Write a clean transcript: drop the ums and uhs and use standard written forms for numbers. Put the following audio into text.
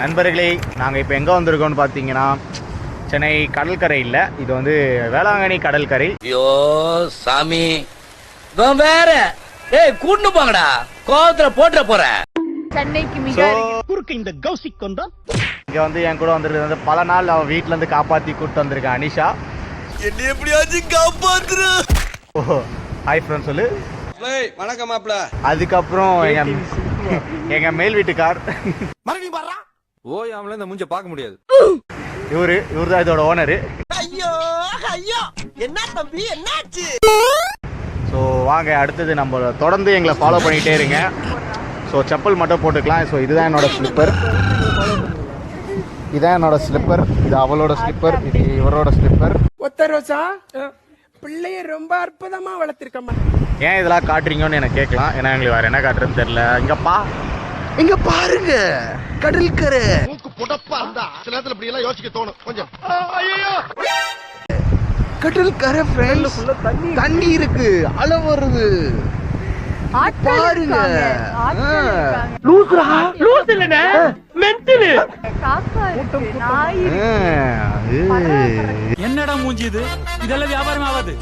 நண்பர்களே, நாங்கள் இப்போ எங்கே வந்திருக்கோம்னு பார்த்தீங்கன்னா சென்னை கடற்கரை இல்லை, இது வந்து வேளாங்கண்ணி கடற்கரை. ஐயோ சாமி வேற கூட்டு போங்கடா, கோவத்துல போட்டுற போறேன். சென்னைக்கு மிக இந்த கௌசிக் கொண்டா இங்கே வந்து என் கூட வந்துருக்கு வந்து பல நாள் அவன் வீட்டிலேருந்து காப்பாற்றி கூப்பிட்டு வந்திருக்கேன் அனிஷா. என்ன எப்படியாச்சும் காப்பாத்துரு. ஓ ஹாய் ஃப்ரெண்ட் சொல்லு. வணக்கம் மாப்ள. அதுக்கப்புறம் எங்க மேல் வீட்டுக்கார் மறுபடியும் பாறா. ஓய் அவங்கள இந்த மூஞ்ச பார்க்க முடியாது. இவர் தான் இதோட ஓனரு. ஐயோ ஐயோ என்ன தம்பி என்னாச்சு? ஸோ வாங்க, அடுத்தது நம்ம தொடர்ந்து எங்களை ஃபாலோ பண்ணிகிட்டே இருங்க. ஸோ செப்பல் மட்டும் போட்டுக்கலாம். ஸோ இதுதான் என்னோட ஸ்லிப்பர், இதான் என்னோட ஸ்லிப்பர், இது அவளோட ஸ்லிப்பர், இது இவரோட ஸ்லிப்பர். ஒத்த ரோசா பிள்ளைய ரொம்ப அற்புதமா வளர்த்திருக்கம்மா. ஏன் இதெல்லாம் காட்டுறீங்கன்னு எனக்கு கேட்கலாம், ஏன்னா எங்களுக்கு வேறு என்ன காட்டுறதுன்னு தெரியல. இங்க பாருங்க கடற்கரை. புடப்பா இருந்தா சில நேரத்துல இப்படி எல்லாம் யோசிக்க தோணும் கொஞ்சம். கடற்கரை ஃப்ரெண்ட்ஸ், தண்ணி இருக்கு, அலை வருது பாருங்க. என்னடா மூஞ்சி இது, இதெல்லாம் வியாபாரம் ஆகாது.